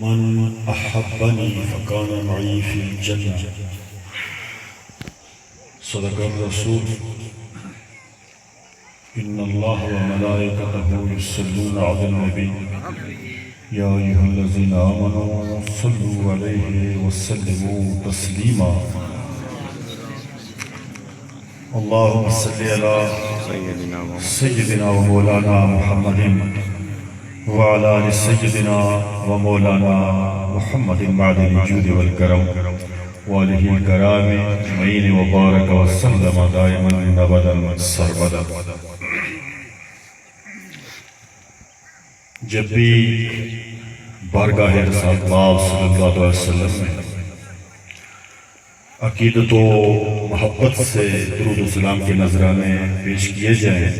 من أحبني فكان معي في الجنة. صدق الرسول. إن الله وملائكته يصلون على النبي يا أيها الذين آمنوا صلوا عليه وسلموا تسليما. اللهم صل على سيدنا ومولانا محمد وعلى آل سيدنا ومولانا محمد معدن الجود والكرم وآله الكرام أجمعين وبارك وسلم دائما أبدا سرمدا. جب بھی بارگاہ رسالت اللہ صلی اللہ علیہ وسلم میں عقیدت و محبت سے درود و سلام کے نذرانے پیش کیے جائیں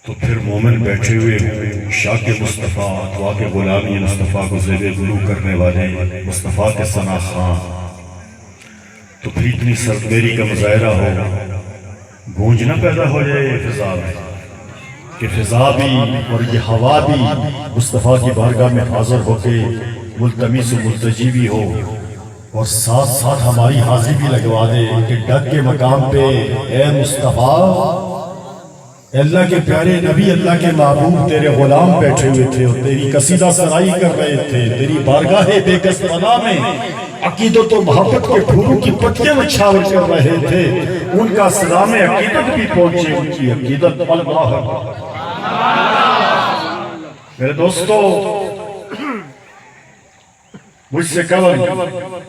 تو پھر مومن بیٹھے ہوئے ہوں شاک مصطفیٰ اتوا کے غلامی مصطفیٰ کو زیب گلو کرنے والے مصطفیٰ کے ثنا خان، تو پھر اتنی سردیری کا مظاہرہ ہو، گونج نہ پیدا ہو جائے فضا میں کہ فضا بھی اور یہ ہوا بھی مصطفیٰ کی بارگاہ میں حاضر ہو کے ملتمس و ملتجی بھی ہو، اور ساتھ ساتھ ہماری حاضری بھی لگوا دے کہ ڈگ کے مقام پہ اے مصطفیٰ، اللہ کے پیارے نبی، اللہ کے محبوب تیرے غلام بیٹھے ہوئے تھے اور تیری قصیدہ سرائی کر رہے تھے، تیری بارگاہ بے کس پناہ میں عقیدت و محبت کے پھولوں کی پتیاں نچھاور کر رہے تھے، ان کا سلام عقیدت بھی پہنچے، ان کی عقیدت اللہ ہے. میرے دوستو، مجھ سے قبل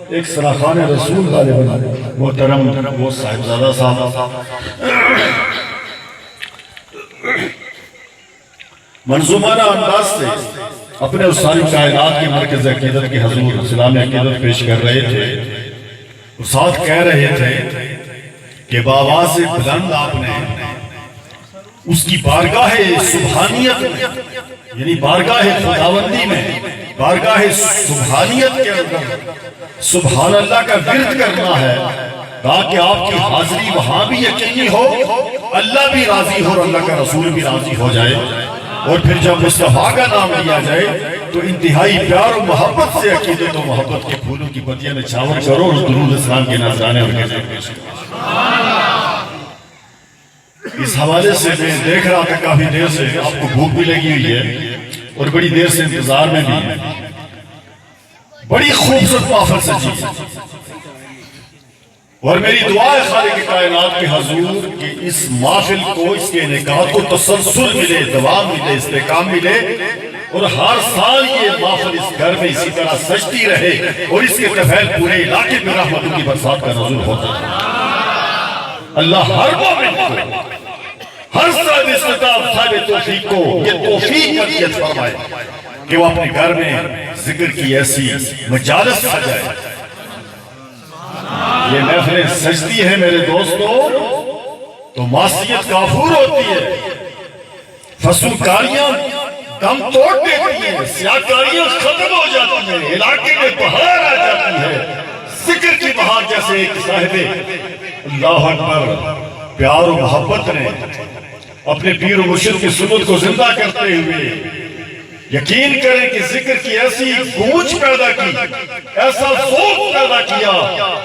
ایک سراخان رسول غالباً محترم وہ صاحبزادہ صاحب منظومانہ انداز سے اپنے اس ساری کائنات کے مرکز عقیدت کی حضور اسلام عقیدت پیش کر رہے تھے، اور ساتھ کہہ رہے تھے کہ بآواز بلند آپ نے اس کی بارگاہ سبحانیت میں، یعنی بارگاہ خداوندی میں، بارگاہ سبحانیت کے اندر سبحان اللہ کا ورد کرنا ہے تاکہ آپ کی حاضری وہاں بھی یقینی ہو، اللہ بھی راضی ہو اور اللہ کا رسول بھی راضی ہو جائے، اور پھر جب مصطفیٰ کا نام لیا جائے تو انتہائی پیار و محبت سے عقیدت و محبت کے پھولوں کی پتیاں نچھاور کرو اور درود اسلام کے نذرانے اور کیسے پیش کرو. اس حوالے سے میں دیکھ رہا تھا کافی دیر سے آپ کو بھوک بھی لگی ہوئی ہے اور بڑی دیر سے انتظار میں بھی ہے. بڑی خوبصورت محفل سجی اور میری دعا ہے خالق کائنات کے حضور کہ اس محفل کو، اس کے انعقاد کو تسلسل ملے، دوام ملے، استحکام ملے، اور ہر سال یہ محفل اس گھر میں اسی طرح سجتی رہے اور اس کے طفیل پورے علاقے میں رحمتوں کی برسات کا نزول ہوتا ہے. اللہ ہر مومن کو، ہر صاحب استطاعت صاحب توفیق کو یہ توفیق عطیت فرمائے کہ وہ اپنے گھر میں ذکر کی ایسی مجالس سجائے. یہ محفلیں سجتی ہیں میرے دوستو تو معصیت کافور ہوتی ہے، فسوکاریاں دم توڑ دیتی ہیں، سیاکاریاں ختم ہو جاتی ہیں، علاقے میں بہار آ جاتی ہے، ذکر کی بہار جیسے ایک صاحب اللہ اکبر پیار و محبت نے اپنے پیر و مرشد کی سنت کو زندہ کرتے ہوئے یقین کریں کہ ذکر کی ایسی گونج پیدا کی، ایسا ذوق پیدا کیا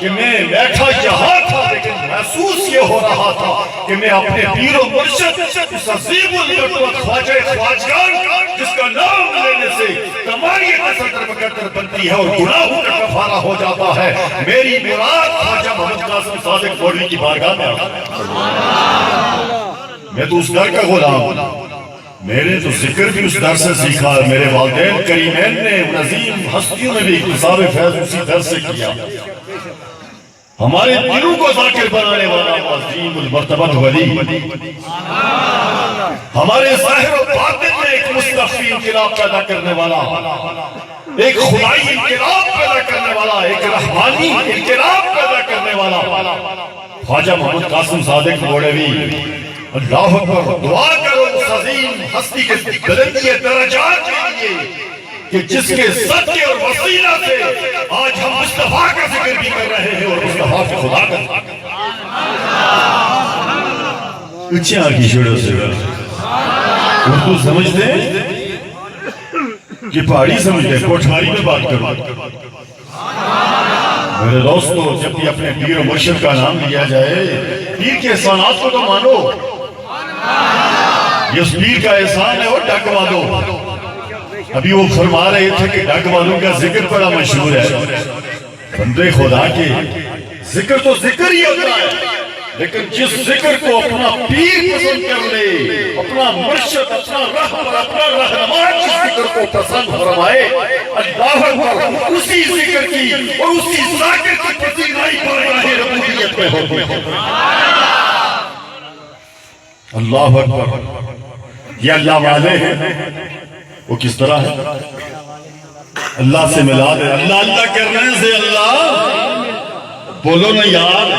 کہ میں بیٹھا یہاں تھا لیکن محسوس یہ ہو رہا تھا کہ میں اپنے پیر و مرشد اس عظیم القدرت خواجہ خواجگان جس کا نام لینے سے تمہاری نسل مقدر بنتی ہے اور گناہوں کا کفارہ ہو جاتا ہے، میری مراد خواجہ محمد قاسم صادق بوڑھی کی بارگاہ میں آتا ہے. میں تو اس گھر کا غلام ہوں، میرے تو ذکر بھی اس در سے سیکھا ہے، میرے والدین کریمین نے ان عظیم ہستیوں نے بھی اقتصاب فیض اسی در سے کیا. ہمارے دلوں کو ذاکر بنانے والا عظیم المرتبت ولی، ہمارے ظاہر و باطن میں ایک مستقفی انقلاب پیدا کرنے والا، ایک خدائی انقلاب پیدا کرنے والا، ایک رحمانی انقلاب پیدا کرنے والا خواجہ محمد قاسم صادق بوڑھوی. اللہ اکبر. دعا کرو اس عظیم ہستی کے بلندی درجات کے لیے کہ جس کے صدقے اور وسیلہ سے آج ہم مصطفیٰ کا ذکر بھی کر رہے ہیں اور مصطفیٰ کے خدا کا. اچھا کی شوڑوں سے اردو سمجھتے ہیں؟ کہ پہاڑی سمجھ لے کوٹھاری میں بات کرو. میرے دوستو جب بھی اپنے پیر و مرشد کا نام لیا جائے پیر کے احسانات کو تو مانو. یہ اس پیر کا احسان ہے اور ڈاک والوں. ابھی وہ فرما رہے تھے کہ ڈاک والوں کا ذکر بڑا مشہور ہے. بندے خدا کے ذکر تو ذکر ہی ہوتا ہے لیکن جس ذکر کو اپنا پیر پسند کر لے, اپنا مرشد, اپنا رہبر, اپنا رہنما جس ذکر کو پسند فرمائے, اللہ اکبر, اسی ذکر کی اور اسی ذاکر کی پسندائی بارگاہ ربوبیت میں ہوتی ہے. اللہ اکبر. یہ اللہ والے ہیں. وہ کس طرح ہے؟ اللہ سے ملا دے. اللہ اللہ کرنے سے اللہ بولو نا یار.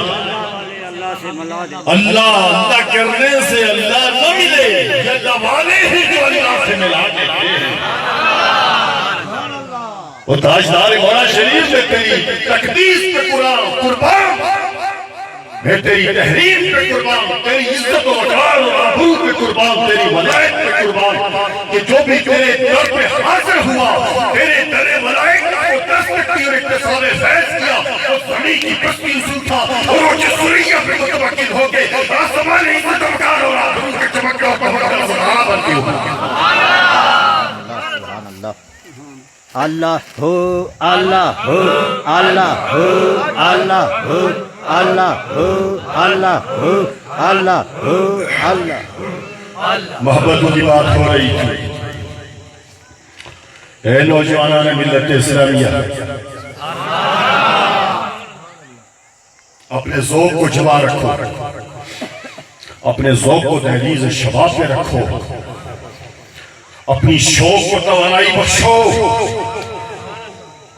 اللہ اللہ کرنے سے اللہ نہ ملے. یہ اللہ والے ہیں جو اللہ سے ملا دیتے ہیں. وہ تاجدار مولا شریف میں تیری تقدیس پہ قربان, میں تیری تحریر پہ قربان, تیری عزت و وقار و آبرو پہ قربان, تیری ولایت پہ قربان کہ جو بھی تیرے در پہ حاضر ہوا تیرے در ولایت کو دستک کی اور اقتصاب فیض کیا اور زمین کی بستی اصول تھا اور وہ جس سریہ پہ متوقع ہو کے آسمان عزت و وقار اور آبرو کے چمکہ اور پہنکہ سبحانہ بنتی ہو. اللہ ہو اللہ ہو اللہ ہو اللہ ہو اللہ ہو اللہ ہو اللہ ہو اللہ. محبتوں کی بات ہو رہی تھی. اے نوجوانان ملت اسلامیہ, اپنے ذوق کو جمع رکھو, اپنے ذوق کو دہلیز شباب پہ رکھو, اپنی شوق کو توانائی بخشو,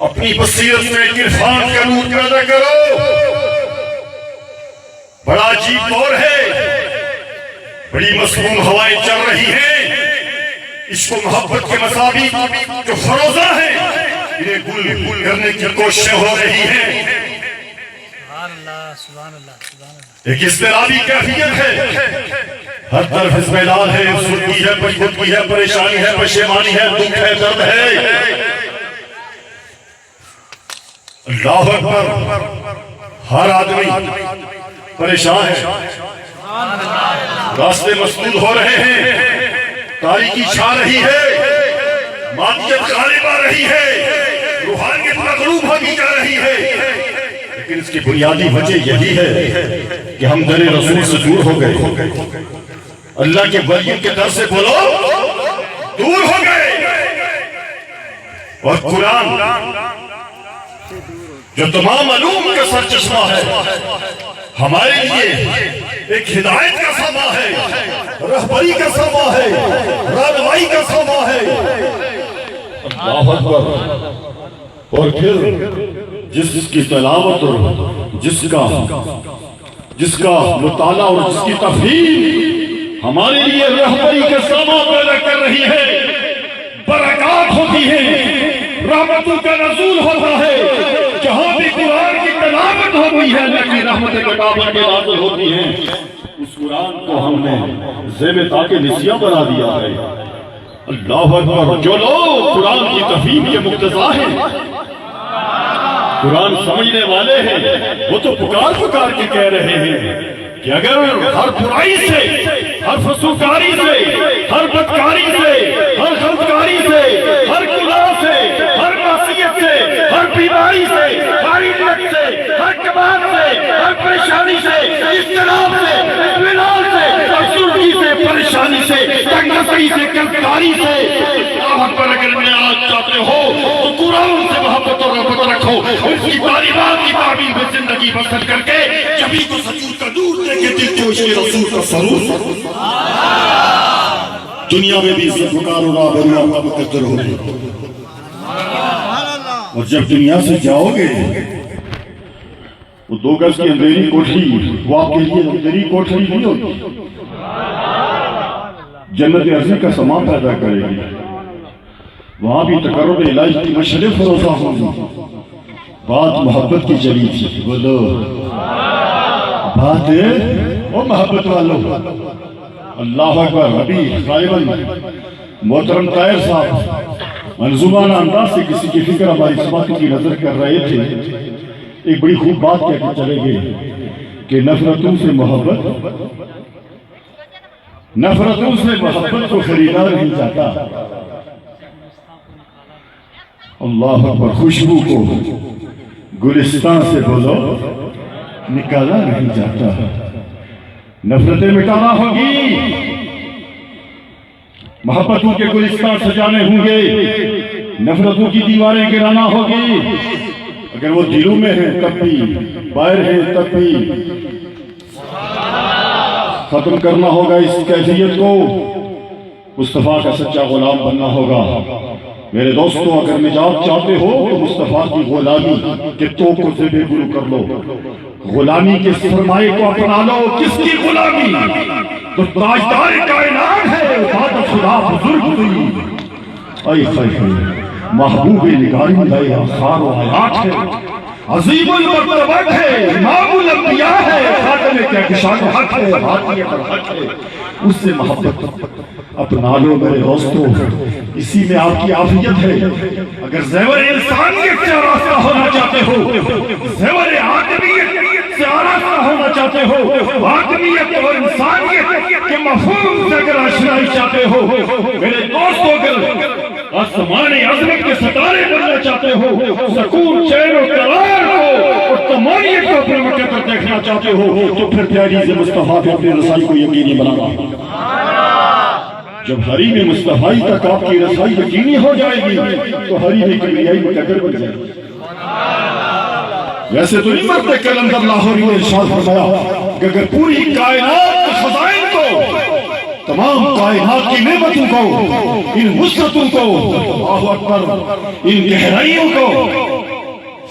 اپنی بصیرت میں عرفان کا نور پیدا کرو. بڑا عجیب دور ہے, بڑی مسموم ہوائیں چل رہی ہیں. عشق و محبت کے مساوی جو فروزہ ہیں انہیں گل کرنے کی کوششیں ہو رہی ہیں. ایک اضطرابی کیفیت ہے, ہر طرف اضمحلال ہے, افسردگی ہے, پشیمانی ہے, پریشانی ہے, پشیمانی ہے, دکھ ہے, درد ہے. اللہ اکبر. ہر آدمی پریشان ہے, راستے مسدود ہو رہے ہیں, تاریکی چھا رہی ہے, مادیت غالب آ رہی ہے, روحانیت مغلوب ہوتی جا رہی ہے. لیکن اس کی بنیادی وجہ یہی ہے کہ ہم در رسول سے دور ہو گئے, اللہ کے ولیوں کے در سے بولو دور ہو گئے. اور قرآن جو تمام علوم کا سر چشمہ ہے ہمارے لیے ایک ہدایت کا ساما ہے, رہبری کا ساما ہے, رہنمائی کا ساما ہے. اللہ اکبر. اور پھر جس کی تلاوت اور جس کا مطالعہ اور جس کی تفہیم ہمارے لیے رہبری کا ساما پیدا کر رہی ہے, برکات ہوتی ہے, رحمتوں کا نزول ہوتا ہے. جہاں بھی قرآن کی تلاوت ہوتی ہے اللہ کی رحمت کتابت کے نازل ہوتی ہیں. اس قرآن کو ہم نے زیب تاک نسیہ بنا دیا ہے. اللہ اکبر. جو لوگ قرآن کی تفہیم کے مقتضا ہیں, قرآن سمجھنے والے ہیں, وہ تو پکار کے کہہ رہے ہیں کہ اگر ہر برائی سے, ہر فسوقاری سے, ہر بدکاری سے, ہر غلطکاری سے, ہر گناہ سے, ہر معصیت سے, ہر بیماری سے, ہر علت سے, ہر کباب سے, ہر پریشانی سے, اضطراب سے, اطمینان سے, افسردگی سے, پریشانی سے, تنگدستی سے, کلکاری سے, اللہ پر اگر میں آج چاہتے ہو تو قرآن سے محبت اور رحمت رکھو, اس کی تعلیمات کی تعبیر میں زندگی بسر کر کے جبھی تو سچور کا دور لے کے دل کو اس کے رسول کا سرور دنیا میں بھی عزت وقار اور آبرو آپ کا مقدر ہوگی. اور جب دنیا سے جاؤ گے وہ 2 گز کی اندھیری کوٹھی وہ آپ کے لیے اندھیری کوٹھی نہیں ہوگی, جنت عرضی کا سما پیدا کرے گی. وہاں بھی تقرب الہی کی مشرف فروزہ ہوگی. بات محبت کی چلی تھی, بولو بات وہ محبت والوں. اللہ اکبر. ابھی غالباً محترم طاہر صاحب منظومانہ انداز سے کسی کی فکر ہماری سماعت کی نظر کر رہے تھے، ایک بڑی خوب بات کہہ کے چلے گئے کہ نفرتوں سے محبت کو خریدا نہیں جاتا، اللہ اکبر، خوشبو کو گلستان سے بولو نکالا نہیں جاتا، نفرتیں مٹانا ہوگی، محبتوں کے گلستان سجانے ہوں گے، نفرتوں کی دیواریں گرانا ہوگی، اگر وہ دلوں میں ہیں تب بھی، باہر ہیں تب بھی، ختم کرنا ہوگا اس کیفیت کو، مصطفیٰ کا سچا غلام بننا ہوگا۔ میرے دوستوں، اگر نجات چاہتے ہو تو مصطفیٰ کی غلامی کے توقوں سے بے برو کر لو، غلامی کے سرمایے کو اپنا لو۔ کس کی غلامی؟ تو تاجدار کائنات ہے، عبادت خدا بزرگ ہوئی، اے خیر محبوب نگاری لائے آثار و حیات ہے، عظیم المرتبت ہے، امام الانبیاء ہے، خاتم کہکشان حق ہے، ہاتھی پر حق ہے، اس سے محبت اپنا لو میرے دوستوں، اسی میں آپ کی عافیت ہے۔ اگر زیور انسانیت سے آراستہ ہونا چاہتے ہو، زیور آدمیت سے آراستہ ہونا چاہتے ہو، آدمیت اور انسانیت کے مفہوم سے اگر آشنائی چاہتے ہو، میرے دوستوں، اگر آسمان عظمت کے ستارے بننا چاہتے ہو، سکون چین و قرار کو اور تمانیت کو اپنے مکہ پر دیکھنا چاہتے ہو، تو پھر پیاری مصطفیٰ پہ اپنی رسائی کو یقینی بنانا۔ جب حریم مصطفی تک آپ کی رسائی یقینی ہو جائے گی تو حریم کبریائی مقدر بن جائے گی۔ ویسے تو نہیں مرتے کلندر لاہوری نے ارشاد فرمایا کہ اگر پوری کائنات کے خزائن کو، تمام کائنات کی نعمتوں کو، ان وسعتوں کو، اللہ اکبر، ان گہرائیوں کو،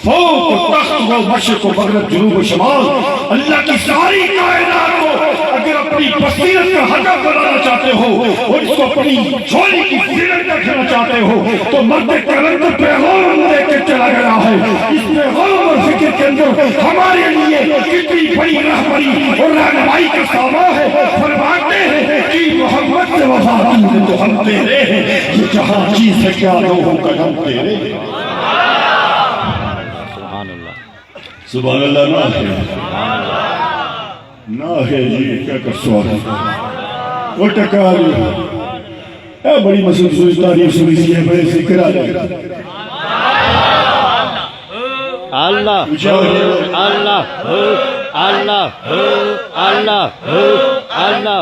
فوق و تحت و مشرق و مغرب، جنوب و شمال، اللہ کی ساری کائنات کو اگر اپنی بصیرت کا ہدف بنانا چاہتے ہو اور اس کو اپنی جھولی کی زینت رکھنا چاہتے ہو تو مرد کلندر پیغام دے کے چلا گیا ہے۔ اس پیغام اور فکر کے اندر ہمارے لیے کتنی بڑی رہبری اور رہنمائی کا سامان ہے۔ فرماتے ہیں کہ محمد سے وفادار تو ہم تیرے ہیں، یہ جہاں چیز ہے کیا لوگوں کا ہم تیرے ہیں۔ سبحان اللہ، نہ ہے جی کیا کر سوال وہ ٹکار اے بڑی مسلسل تاریخ سنی سی ہے، بڑے ذکر آ جائے اللہ اللہ اللہ اللہ اللہ اللہ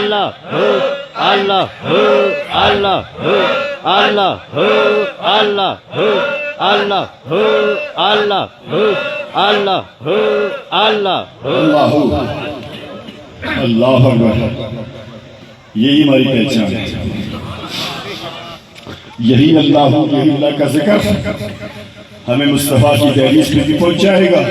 اللہ اللہ اللہ اللہ اللہ اللہ اللہ اللہ اللہ اکبر، یہی ہماری پہچان ہے، یہی اللہ یہی اللہ کا ذکر ہمیں مصطفیٰ کی دہلیز پہ بھی پہنچائے گا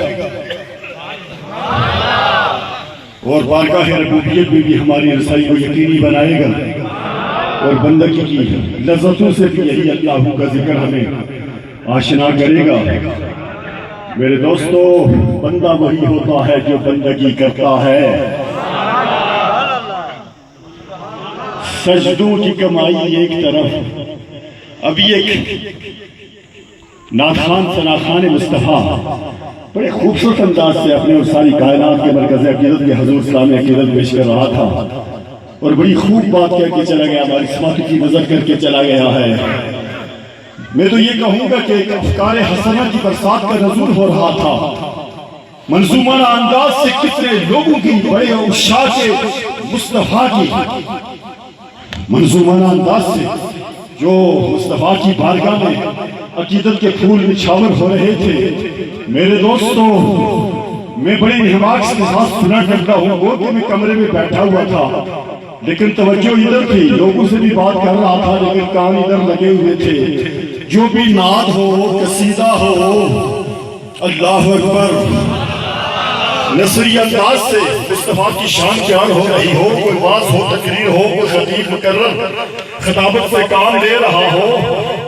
اور بارگاہ ربوبیت میں بھی ہماری رسائی کو یقینی بنائے گا اور بندگی کی لذتوں سے بھی یہی اللہ کا ذکر ہمیں آشنا کرے گا۔ میرے دوستو، بندہ وہی ہوتا ہے جو بندگی کرتا ہے، سجدوں کی کمائی ایک طرف۔ ابھی ایک ناخان ثناخان مصطفیٰ بڑے خوبصورت انداز سے اپنے اور ساری کائنات کے مرکز عقیدت کے حضور صلی عقیدت پیش کر رہا تھا اور بڑی خوب بات کہہ کے چلا گیا، ہماری سماعت کی نظر کر کے چلا گیا ہے۔ میں تو یہ کہوں گا کہ ایک افکار حسنہ کی برسات کا نزول ہو رہا تھا، منظومانہ انداز سے کتنے لوگوں کی بڑے عشاق مصطفیٰ کی منظومانہ انداز سے جو مصطفیٰ کی بارگاہ میں عقیدت کے پھول نچھاور ہو رہے تھے۔ میرے دوستو، میں بڑے انہماک کے ساتھ سنا کرتا ہوں، وہ کہ میں کمرے میں بیٹھا ہوا تھا لیکن توجہ ادھر تھی، لوگوں سے بھی بات کر رہا تھا لیکن کان ادھر لگے ہوئے تھے۔ جو بھی نعت ہو، قصیدہ ہو، اللہ اکبر، نثری انداز سے مصطفیٰ کی شان بیان ہو رہی ہو، کوئی واعظ ہو، تقریر ہو، کوئی خطیب مقرر خطابت سے کام لے رہا ہو،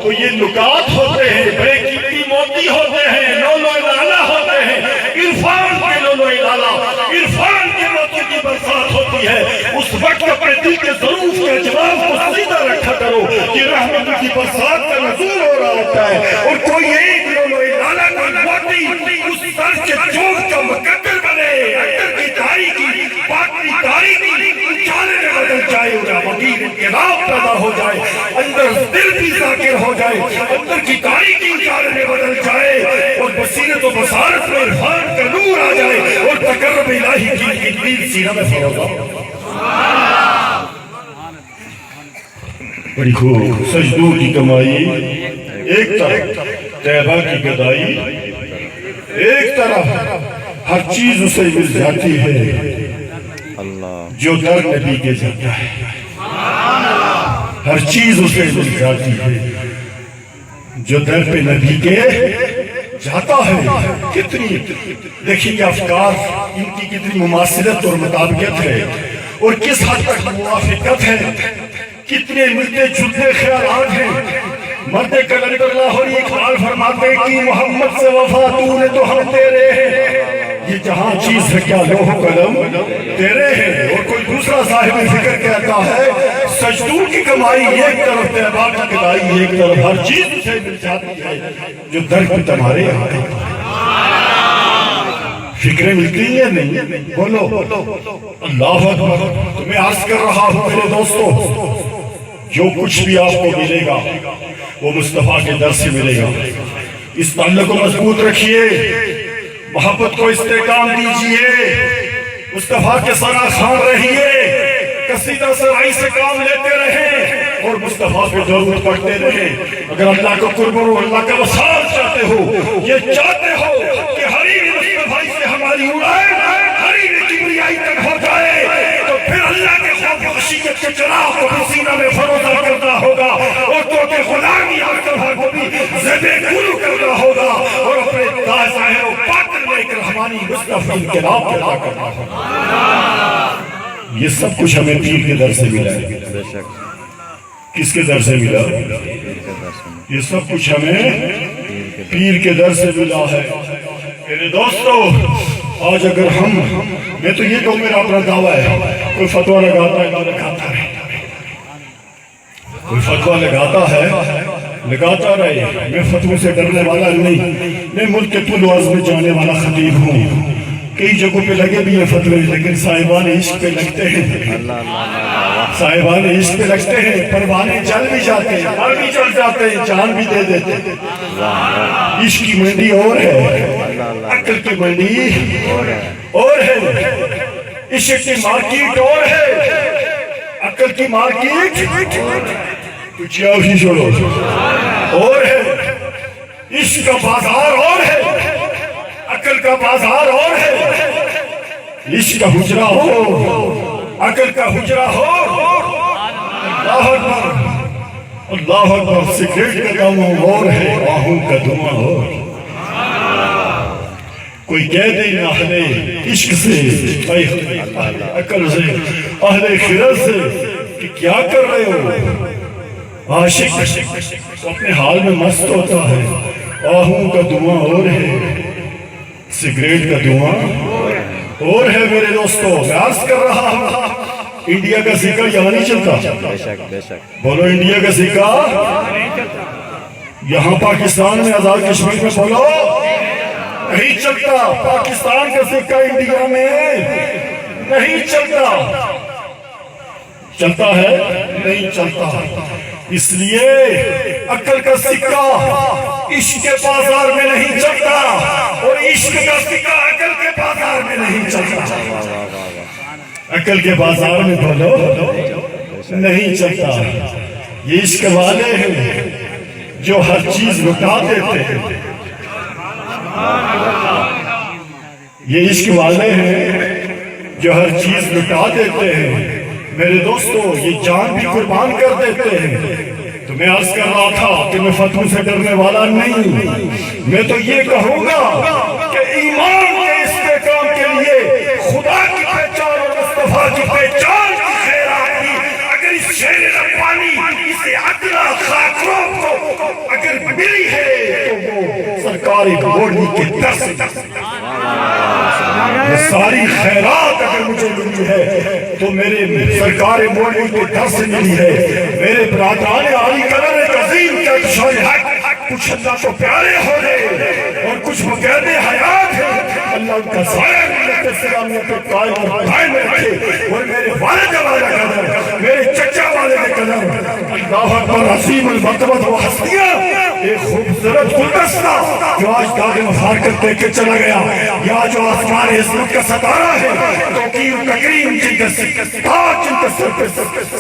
تو یہ نکات ہوتے ہیں، بڑے قیمتی موتی ہوتے ہیں، لولو لالا ہوتے ہیں، عرفان کے لولو لالا، عرفان کے موتی کی برسات ہوتی ہے۔ پڑتی ہے اس وقت اپنے دل کے ضرور کے جواب کو سیدھا رکھا کرو کہ رحمت کی برسات کا نزول ہو رہا ہوتا ہے اور کوئی ایک لالا کوئی موٹی اس سر کے جوگ کا مقدر بنے اندر کی تاریخی باطنی تاریخی اجالے میں بدل جائے اور مدین انقلاب پیدا ہو جائے اندر دل بھی ذاکر ہو جائے اندر کی تاریخی اجالے میں بدل جائے اور بصیرت و بصارت میں عرفان کا نور آ جائے اور تقرب الہی کی انجیل سینہ میں فروغ بڑی خوب سجدوں کی کمائی ایک طرف طیبہ کی گدائی ایک طرف ہر چیز اسے مل جاتی ہے جو در نبی کے جاتا ہے ہر چیز اسے مل جاتی ہے جو در پہ نبی کے جاتا ہے کتنی دیکھیں افکار ان کی کتنی مماثلت اور مطابقت ہے اور کس حد تک موافقت ہے کتنے ملتے جھلتے خیالات ہیں مرد کلندر لاہوری اقبال فرماتے کہ محمد سے وفا تو نے تو ہم تیرے ہیں یہ جہاں چیز ہے کیا لوح قلم تیرے ہیں اور کوئی دوسرا صاحب فکر کہتا ہے سجدوں کی کمائی ایک طرف طیبہ کی گدائی ایک طرف ہر چیز سے مل جاتی ہے جو در پہ تمہارے آئے فکریں ملتی ہیں نہیں بولو اللہ اکبر تمہیں عرض کر رہا ہوں میرے دوستو جو کچھ بھی آپ کو ملے گا وہ مصطفیٰ کے در سے ملے گا اس تعلق کو مضبوط رکھیے محبت کو استحکام دیجئے مصطفیٰ کے سرا خان رہیے قصیدہ سرائی سے کام لیتے رہیں اور مصطفیٰ پہ درود پڑھتے رہیں اگر اللہ کو قرب اور اللہ کا وصال چاہتے ہو یہ چاہتے ہو کہ حریم مصطفیٰ سے ہماری اڑائے حریم کبریائی تک ہو جائے تو پھر اللہ کے خوف و خشیت کے چراغ کو سینہ میں فروزہ کرنا ہوگا اور تو کہ غلامی مصطفیٰ کو بھی زبے گلو کرنا ہوگا اور اپنے ظاہر و باطن میں ایک رحمانی مصطفیٰ انقلاب پیدا کرنا ہوگا یہ سب کچھ ہمیں پیر کے در سے ملا ہے کس کے در سے ملا یہ سب کچھ ہمیں پیر کے در سے ملا ہے میرے دوستو آج اگر میں تو یہ کہوں میرا اپنا دعویٰ ہے کوئی فتوہ لگاتا ہے لگاتا رہے کوئی فتوہ لگاتا ہے لگاتا رہے میں فتوہ سے ڈرنے والا نہیں میں ملک کے طول و عرض میں جانے والا خطیب ہوں کئی جگہوں پہ لگے بھی ہیں فتوے لیکن صاحبان عشق پہ لگتے ہیں صاحبان عشق پہ لگتے ہیں پروانے چل بھی جاتے ہیں پر بھی چل جاتے ہیں جان بھی دے دیتے ہیں عشق کی منڈی اور ہے عقل کی منڈی اور ہے عشق کی مارکیٹ اور ہے عقل کی مارکیٹ کچھ یا اسی چھوڑو اور ہے عشق کا بازار اور ہے عقل کا بازار اور ہے عشق کا حجرہ ہو عقل کا حجرہ ہو اللہ اکبر اللہ اکبر سگریٹ کا دھواں اور ہے آہوں کا دھواں اور کوئی کہہ دے اہل عشق سے عقل سے اہل خرد سے کہ کیا کر رہے ہو عاشق اپنے حال میں مست ہوتا ہے آہوں کا دھواں اور ہے سگریٹ کا دھواں اور ہے میرے دوستو میں عرض کر رہا ہوں انڈیا کا سکہ یہاں نہیں چلتا بولو انڈیا کا سکہ یہاں پاکستان میں آزاد کشمیر میں بولو نہیں چلتا پاکستان کا سکہ انڈیا میں نہیں چلتا چلتا ہے نہیں چلتا اس لیے عقل کا سکہ عشق کے بازار میں نہیں چلتا اور عشق کا سکہ عقل کے بازار میں نہیں چلتا عقل کے بازار میں بولو نہیں چلتا یہ عشق والے ہیں جو ہر چیز لٹا دیتے ہیں یہ عشق والے ہیں جو ہر چیز لٹا دیتے ہیں میرے دوستو یہ جان بھی قربان کر دیتے ہیں تو میں عرض کر رہا تھا کہ میں فتوہ سے ڈرنے والا نہیں میں تو یہ کہوں گا کہ ایمان کے استحکام کے لیے خدا کی پہچان اور مصطفیٰ کی پہچان کی خیرات کی اگر اس شہر ربانی اسے عدلہ خاکروب کو اگر ملی ہے تو وہ سرکاری بورڈی کے در سے یہ ساری خیرات اگر مجھے ملی ہے تو میرے سرکار مولوی کے در سے ملی ہے. میرے برادران عالی قدر عظیم کا شان حق کچھ اللہ کو پیارے ہو گئے اور کچھ مقید حیات ہیں. اللہ ان کا سایہ ملت اسلامیہ پہ قائم اور قائم رکھے. اور میرے والد والا قدر, میرے چچا والد قدر, اللہ اکبر عظیم المرتبت و ہستیاں, ایک خوبصورت گلدستہ جو آج داغ مفارقت دے کے چلا گیا, یا جو آسمان عظمت کا ستارہ ہے, توقیر و تکریم جن کے سر پہ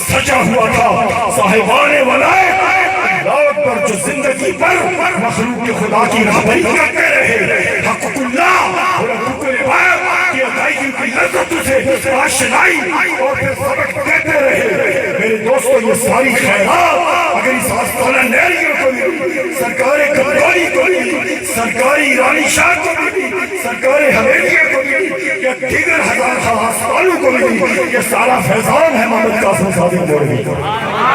سجا ہوا تھا, صاحبان ولایت اللہ اکبر جو زندگی پر مخلوق کے خدا کی رہبری کرتے رہے, حقوق اللہ اور حقوق العباد کی ادائیگی کی لذت سے آشنائی اور پھر سبق دیتے رہے. میرے دوستو, یہ ساری خیرات اگر اس آستانہ نیریوں کو ملی, سرکار کبرولی کو ملی, سرکاری ایرانی شاہ کو ملی, سرکار حویلیہ کو ملی, یا دیگر ہزار آستانوں کو ملی, یہ سارا فیضان ہے محمد قاسم صادق مولوی کا.